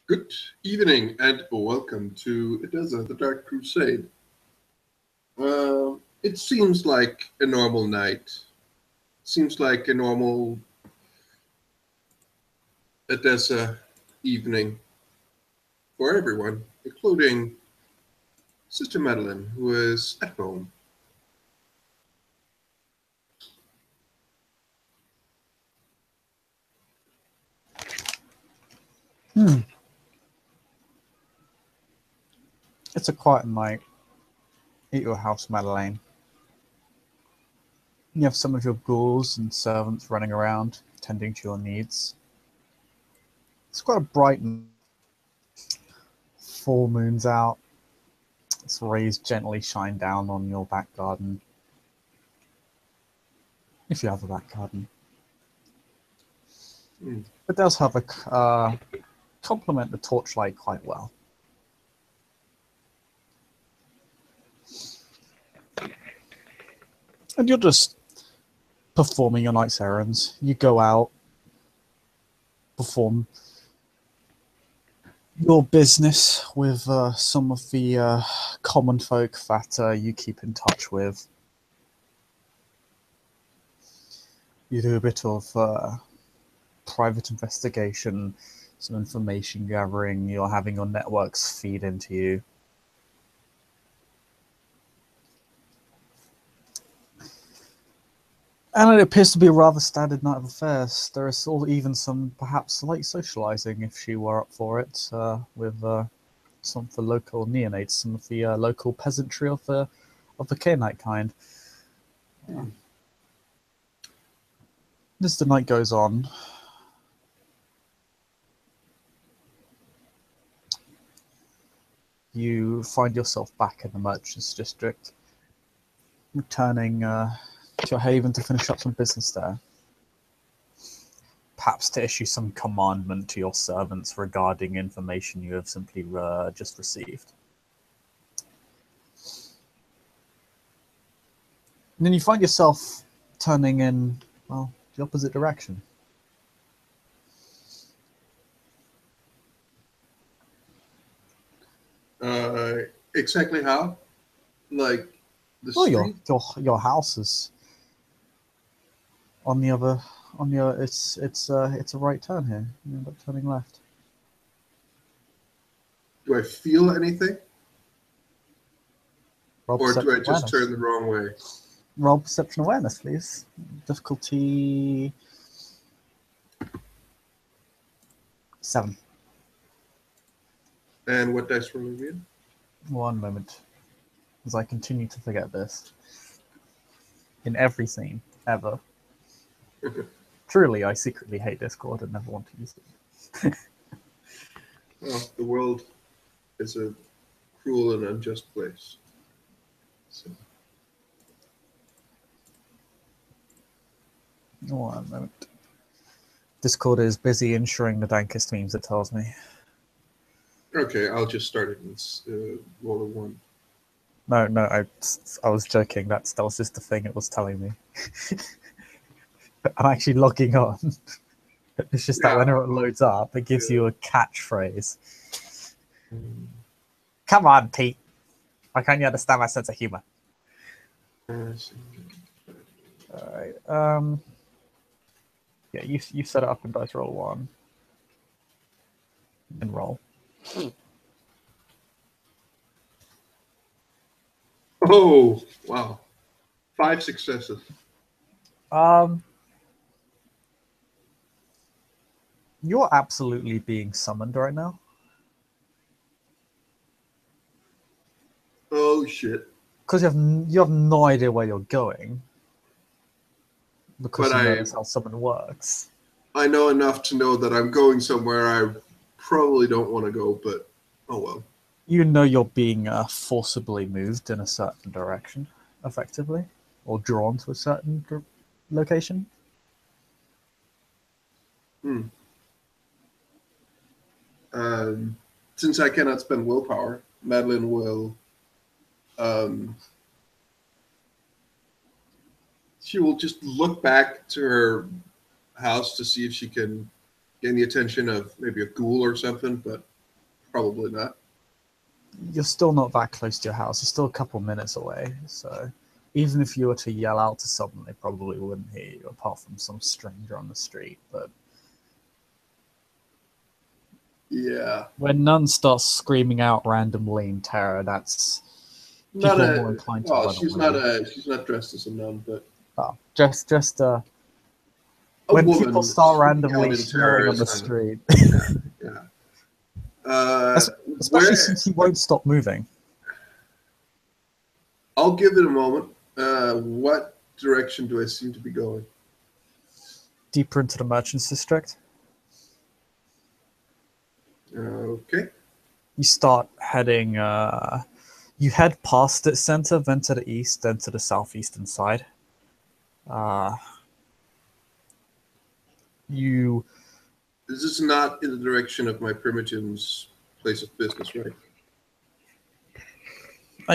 Good evening and welcome to Edessa, the Dark Crusade. It seems like a normal night. Seems like a normal Edessa evening for everyone, including Sister Madeline, who is at home. Hmm. It's a quiet night at your house, Madeleine. You have some of your ghouls and servants running around, tending to your needs. It's quite a bright night. Full moon's out. Its rays gently shine down on your back garden, if you have a back garden. Hmm. It does have a complement the torchlight quite well. And you're just performing your night's errands. You go out, perform your business with some of the common folk that you keep in touch with. You do a bit of private investigation, some information gathering. You're having your networks feed into you. And it appears to be a rather standard night of affairs. There is even some perhaps light socializing, if she were up for it, with some of the local neonates, some of the local peasantry of the Canaanite kind. As the night goes on, you find yourself back in the merchants district, returning to your haven to finish up some business there. Perhaps to issue some commandment to your servants regarding information you have simply just received. And then you find yourself turning in, well, the opposite direction. Exactly how? Like the Well, street? your house is on the other it's a right turn here. You end up turning left. Do I feel anything? Roll Or do I perception just awareness. turn the wrong way? Roll perception awareness, please. Difficulty 7. And what dice roll again? One moment, as I continue to forget this in every scene ever. Truly, I secretly hate Discord and never want to use it. Well, the world is a cruel and unjust place. So. One moment. Discord is busy ensuring the dankest memes, it tells me. Okay, I'll just start it and roll a 1. No, I was joking. That was just the thing it was telling me. I'm actually logging on. It's just that whenever it loads up, it gives you a catchphrase. Come on, Pete. Why can't you understand my sense of humor? Alright. Yeah, you set it up in dice roll 1. And roll. Oh, wow. 5 successes. You're absolutely being summoned right now. Oh, shit. Because you have no idea where you're going. Because But you know that's how summon works. I know enough to know that I'm going somewhere I probably don't want to go, but oh well. You know you're being forcibly moved in a certain direction, effectively, or drawn to a certain location. Hmm. Since I cannot spend willpower, Madeline will. She will just look back to her house to see if she can gain the attention of maybe a ghoul or something, but probably not. You're still not that close to your house. You're still a couple minutes away. So even if you were to yell out to someone, they probably wouldn't hear you, apart from some stranger on the street. But Yeah. when none starts screaming out randomly in terror, that's Not people are more a. inclined to Well, run away. She's not dressed as a nun, but Oh, just a when people woman start speaking out randomly in terror yelling on is the kind of. street, Yeah. Yeah. especially Where since he won't stop moving. I'll give it a moment. What direction do I seem to be going? Deeper into the merchants district, Okay. you start heading. You head past its center, then to the east, then to the southeastern side. Uh, you This is not in the direction of my primogen's place of business, right?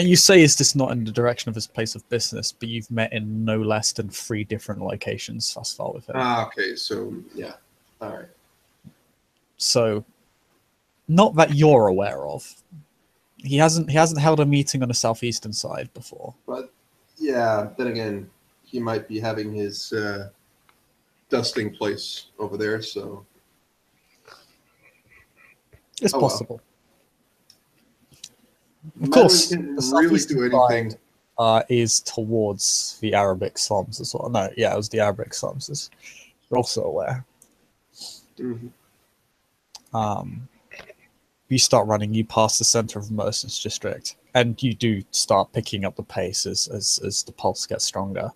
you say is this not in the direction of his place of business, but you've met in no less than 3 different locations thus far with him. Ah, okay. So yeah. All right. So, not that you're aware of. He hasn't held a meeting on the southeastern side before. But yeah, then again, he might be having his dusting place over there. So It's oh well. possible. Of Madeline course, can't the really do southeastern anything. side is towards the Arabic slums as well. No, yeah, it was the Arabic slums. As you're also aware. Mm-hmm. You start running, you pass the center of the merchants district, and you do start picking up the pace as the pulse gets stronger.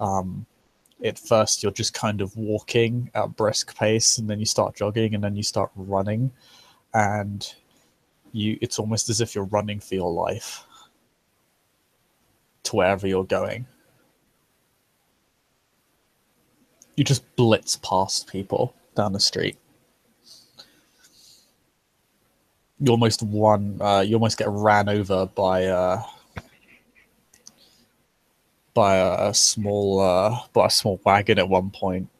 At first, you're just kind of walking at a brisk pace, and then you start jogging, and then you start running, and it's almost as if you're running for your life to wherever you're going. You just blitz past people down the street. You almost get ran over by a small wagon at one point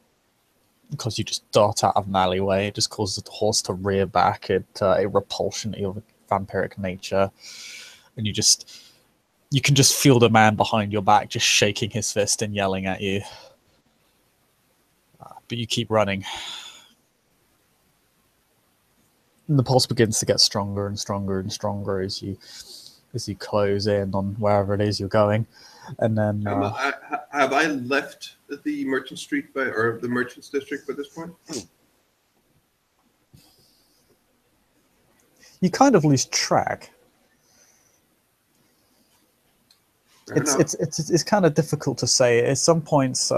because you just dart out of an alleyway. It just causes the horse to rear back at a repulsion of vampiric nature, and you can just feel the man behind your back just shaking his fist and yelling at you. But you keep running. And the pulse begins to get stronger and stronger and stronger as you close in on wherever it is you're going. And then Have I left the merchant street or the merchants district by this point? you kind of lose track. It's kind of difficult to say. At some points,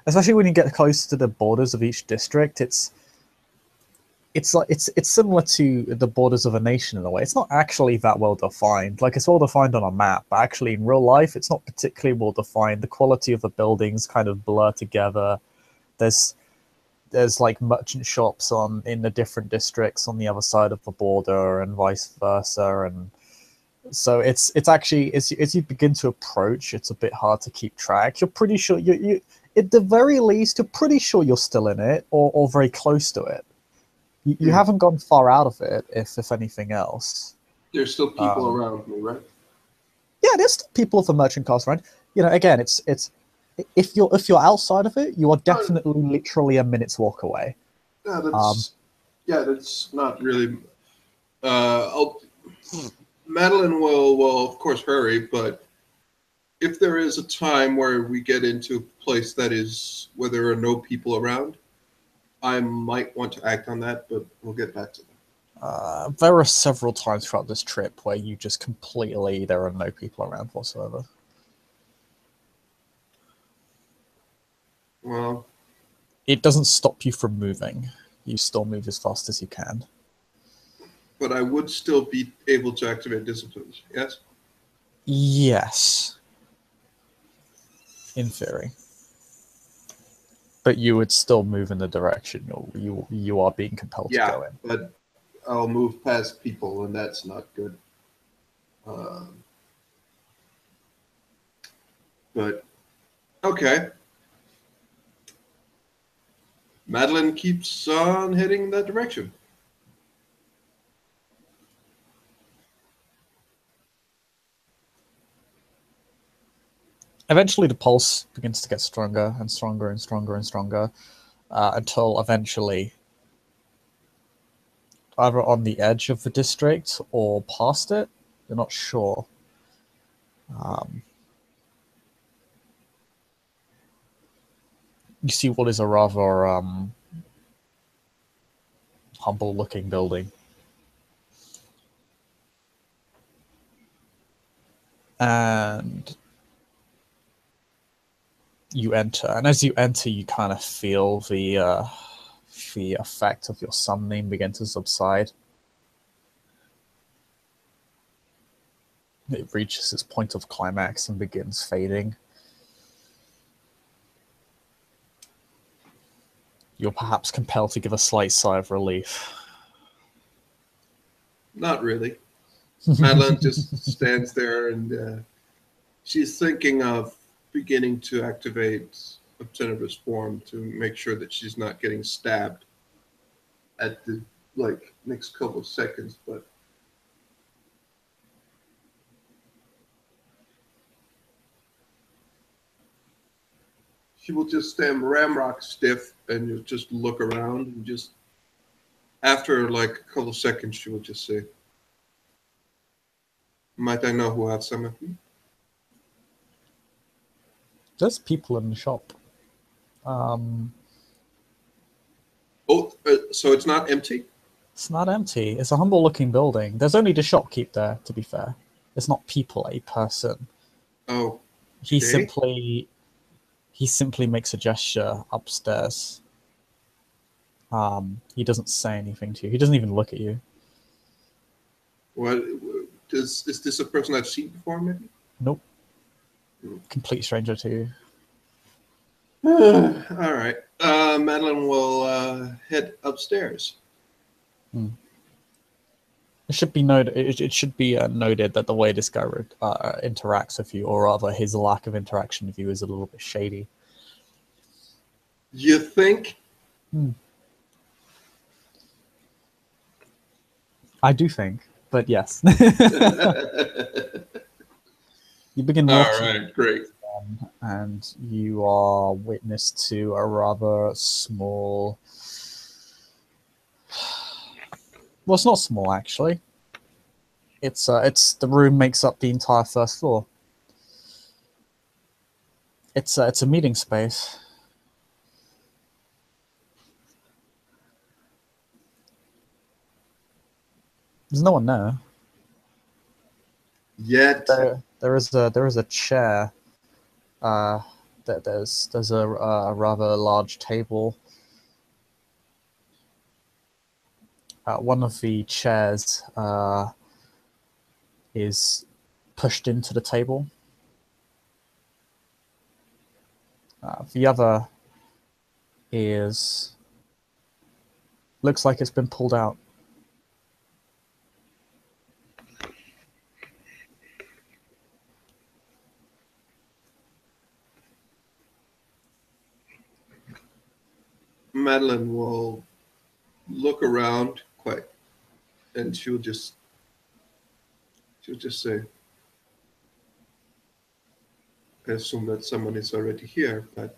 especially when you get close to the borders of each district, it's similar to the borders of a nation in a way. It's not actually that well defined. Like, it's well defined on a map, but actually in real life, it's not particularly well defined. The quality of the buildings kind of blur together. There's like merchant shops in the different districts on the other side of the border, and vice versa. And so it's actually as you begin to approach, it's a bit hard to keep track. You're pretty sure you at the very least, you're pretty sure you're still in it or very close to it. You haven't gone far out of it, if anything else. There's still people around me, right? Yeah, there's still people of the merchant class around. Again, it's if you're outside of it, you are definitely literally a minute's walk away. Yeah, that's not really. Madeline will of course hurry, but if there is a time where we get into a place where there are no people around, I might want to act on that, but we'll get back to that. There are several times throughout this trip where you just there are no people around whatsoever. Well, it doesn't stop you from moving. You still move as fast as you can. But I would still be able to activate disciplines, yes? Yes. In theory. But you would still move in the direction you are being compelled to go in. But I'll move past people, and that's not good. But, okay. Madeline keeps on heading in that direction. Eventually, the pulse begins to get stronger and stronger and stronger and stronger until eventually, either on the edge of the district or past it, you're not sure. You see what is a rather humble-looking building. And you enter, and as you enter, you kind of feel the effect of your summoning begin to subside. It reaches its point of climax and begins fading. You're perhaps compelled to give a slight sigh of relief. Not really. Madeline just stands there and she's thinking of beginning to activate obtenivorous form to make sure that she's not getting stabbed at the next couple of seconds, but she will just stand ramrock stiff and you'll just look around and just after like a couple of seconds she will just say, "Might I know who have summoned me?" There's people in the shop. Oh, so it's not empty? It's not empty. It's a humble-looking building. There's only the shopkeep there, to be fair. It's not people, a person. Oh, He okay. simply makes a gesture upstairs. He doesn't say anything to you. He doesn't even look at you. What is this a person I've seen before? Maybe. Nope. Complete stranger to you. All right. Madeline will head upstairs. It should be noted. It should be noted that the way this guy interacts with you, or rather, his lack of interaction with you, is a little bit shady. You think? I do think, but yes. You begin All walking, right, great. and you are witness to a rather small. Well, it's not small actually. It's the room makes up the entire first floor. It's a meeting space. There's no one there. Yet. There is a chair. There's a rather large table. One of the chairs is pushed into the table. The other is looks like it's been pulled out. Madeline will look around quite, and she'll just say, "I assume that someone is already here, but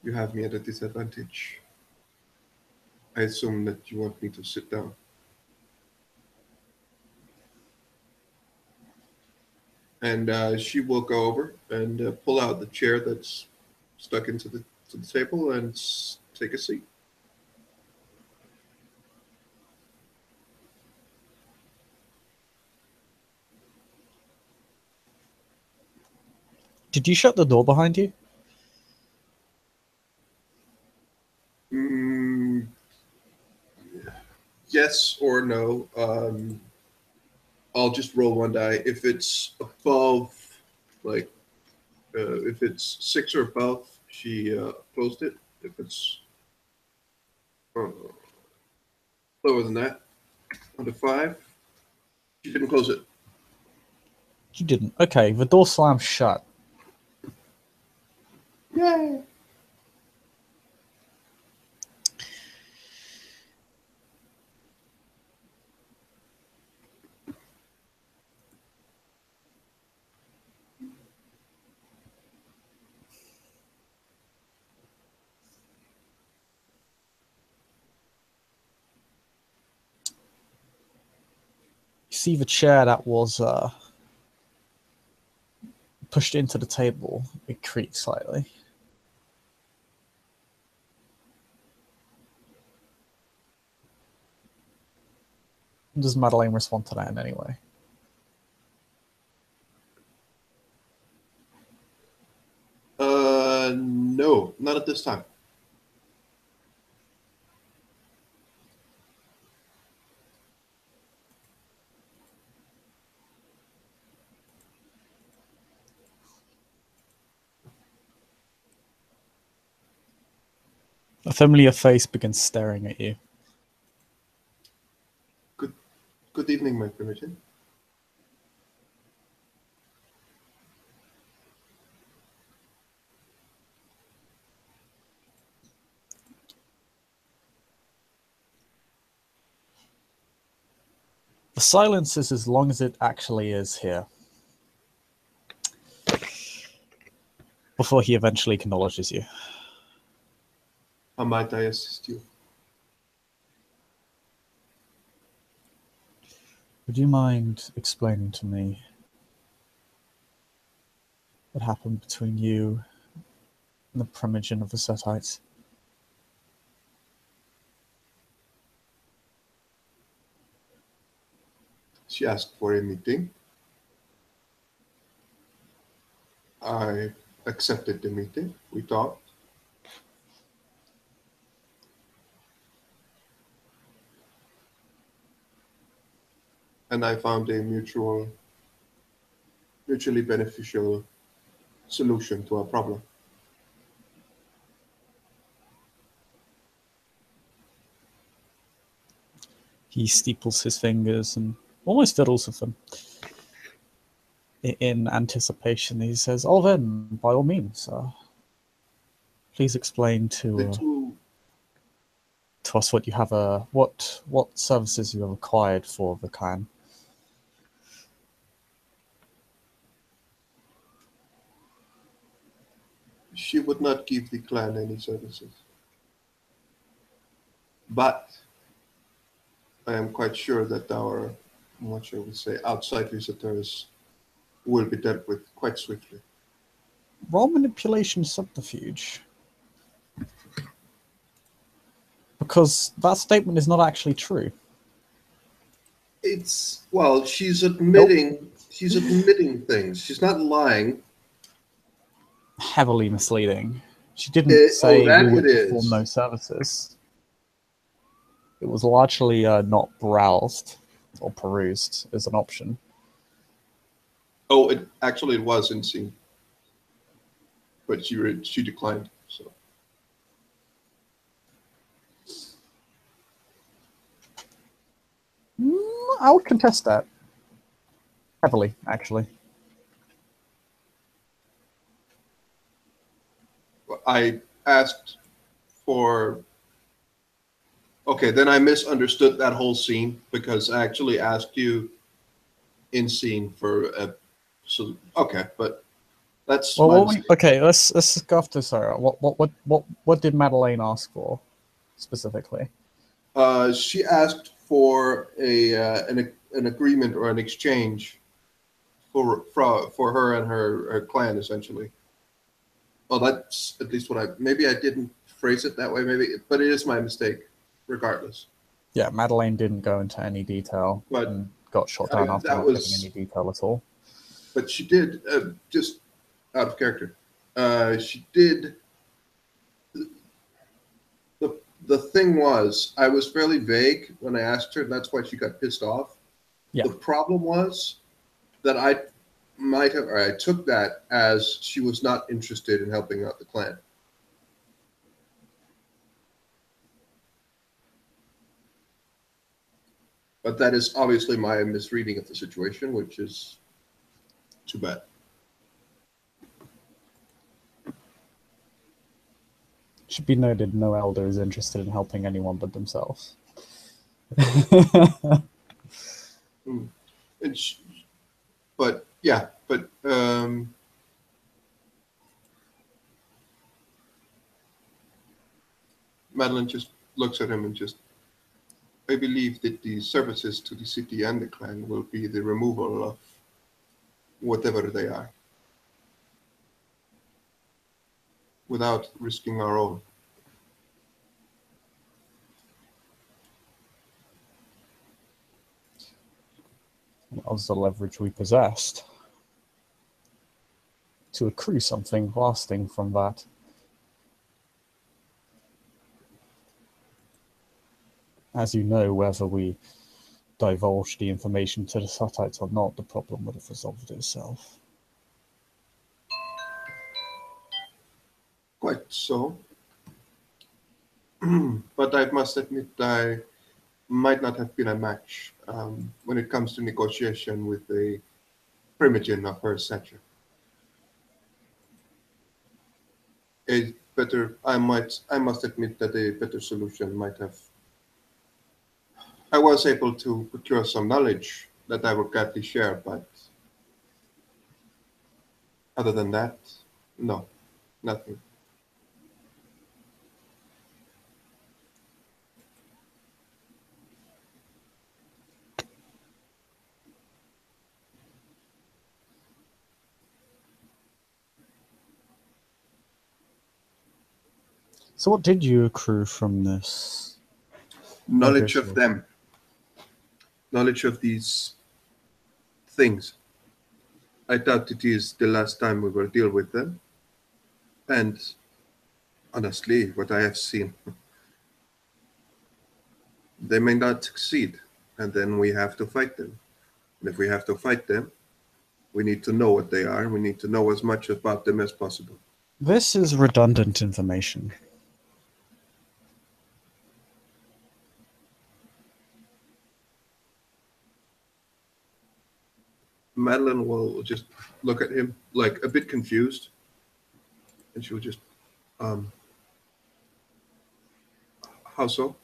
you have me at a disadvantage. I assume that you want me to sit down." And she will go over and pull out the chair that's stuck into the table and take a seat. Did you shut the door behind you? Mm, yes or no. I'll just roll one die. If it's above, like, if it's 6 or above, she closed it. If it's lower than that, under 5, she didn't close it. You didn't. Okay, the door slams shut. Yay! see the chair that was pushed into the table. It creaked slightly. Does Madeleine respond to that in any way? No, not at this time. A familiar face begins staring at you. Good evening, my Primitive. The silence is as long as it actually is here. Before he eventually acknowledges you. How might I assist you? Would you mind explaining to me what happened between you and the Primogen of the Setites? She asked for a meeting. I accepted the meeting. We talked. And I found a mutually beneficial solution to our problem. He steeples his fingers and almost fiddles with them. In anticipation, he says, "Oh, then, by all means, please explain to us what you have what services you have acquired for the clan." She would not give the clan any services. But I am quite sure that our, what shall we say, outside visitors will be dealt with quite swiftly. Roll manipulation subterfuge. Because that statement is not actually true. It's, well, she's admitting things. She's not lying. Heavily misleading. She didn't say that we would it perform is. no services. It was largely not browsed or perused as an option. Oh, it was in scene, but she declined. So I would contest that heavily, actually. I asked for. Okay, then I misunderstood that whole scene because I actually asked you in scene for a. So okay, but that's my Well, mistake. okay. Let's go after Sarah. What did Madeleine ask for specifically? She asked for an agreement or an exchange for her and her clan, essentially. Well, that's at least what maybe I didn't phrase it that way, but it is my mistake, regardless. Yeah, Madeleine didn't go into any detail But and got shot down after that not giving any detail at all. But she did, just out of character, she did. The thing was, I was fairly vague when I asked her, and that's why she got pissed off. Yeah. The problem was that I took that as she was not interested in helping out the clan. But that is obviously my misreading of the situation, which is too bad. Should be noted, no elder is interested in helping anyone but themselves. But yeah, but Madeline just looks at him and just I believe that the services to the city and the clan will be the removal of whatever they are, without risking our own. That was the leverage we possessed. To accrue something lasting from that. As you know, whether we divulged the information to the Suttites or not, the problem would have resolved itself. Quite so. But I must admit I might not have been a match when it comes to negotiation with a primogen of her stature. I must admit that a better solution might have. I was able to procure some knowledge that I would gladly share, but other than that, no, nothing. So what did you accrue from this Knowledge of negotiation? them, knowledge of these things. I doubt it is the last time we will deal with them. And honestly, what I have seen, they may not succeed, and then we have to fight them. And if we have to fight them, we need to know what they are. We need to know as much about them as possible. This is redundant information. Madeline will just look at him like a bit confused, and she'll just, um, how so?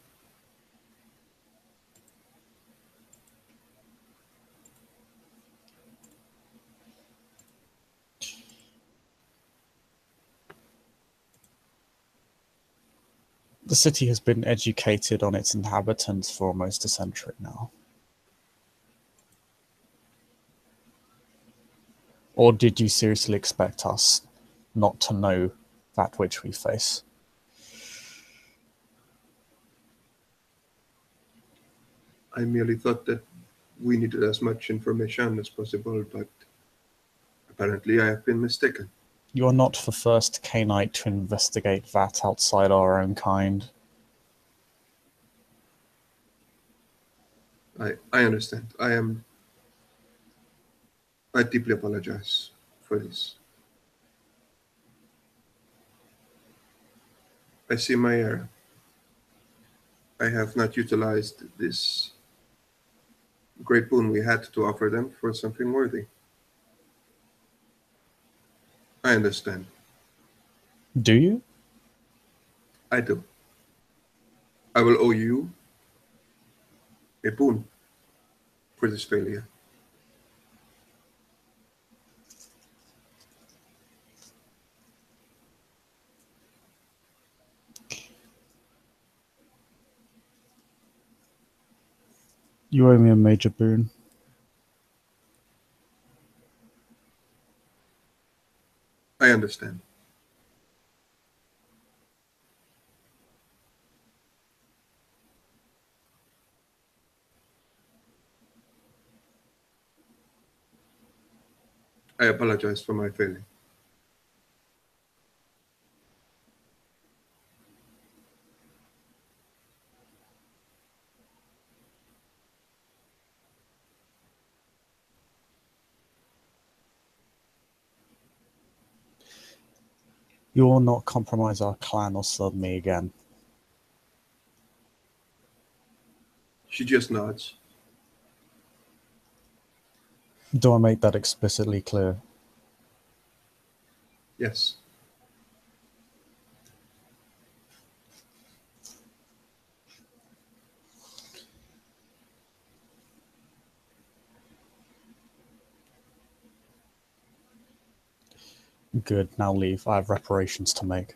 The city has been educated on its inhabitants for almost a century now. Or did you seriously expect us not to know that which we face? I merely thought that we needed as much information as possible, but apparently I have been mistaken. You are not the first Cainite to investigate that outside our own kind. I understand. I deeply apologize for this. I see my error. I have not utilized this great boon we had to offer them for something worthy. I understand. Do you? I do. I will owe you a boon for this failure. You owe me a major boon. I understand. I apologize for my failing. You will not compromise our clan or serve me again. She just nods. Do I make that explicitly clear? Yes. Good, now leave. I have reparations to make.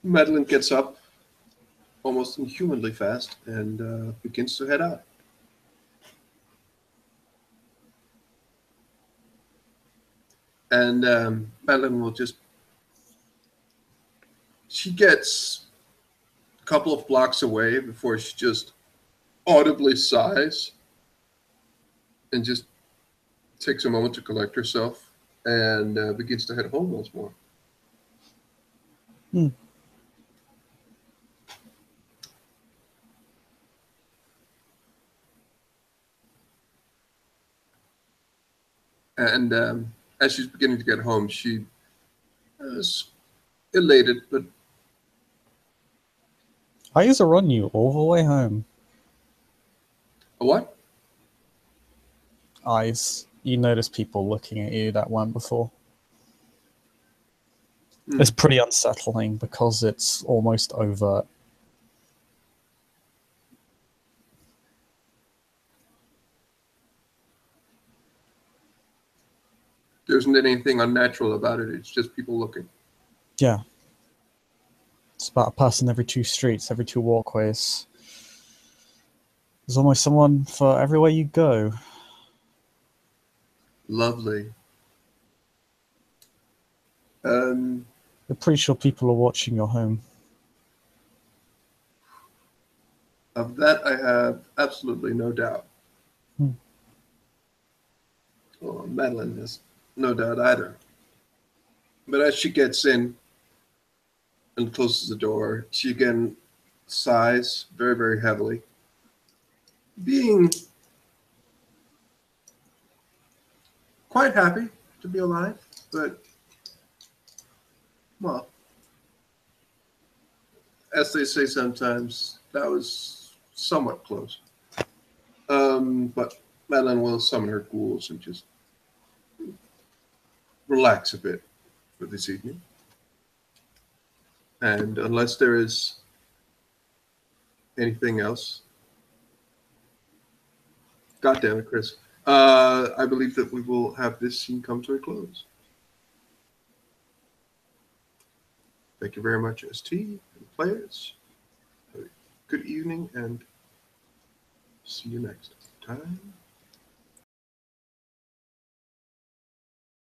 Madeline gets up almost inhumanly fast and begins to head out. And Madeline will just, she gets a couple of blocks away before she just audibly sighs and just takes a moment to collect herself and begins to head home once more. Hmm. And as she's beginning to get home, she is elated, but Eyes are on you all the way home. a what? Eyes. You notice people looking at you that weren't before. Hmm. It's pretty unsettling because it's almost overt. There isn't anything unnatural about it. It's just people looking. Yeah. It's about a person every 2 streets, every 2 walkways. There's almost someone for everywhere you go. Lovely. You're pretty sure people are watching your home. Of that, I have absolutely no doubt. Hmm. Well, Madeline has no doubt either. But as she gets in and closes the door, she again sighs very, very heavily, being quite happy to be alive, but, well, as they say sometimes, that was somewhat close. But Madeline will summon her ghouls and just relax a bit for this evening. And unless there is anything else, God damn it, Chris, I believe that we will have this scene come to a close. Thank you very much, ST and players. Have a good evening and see you next time.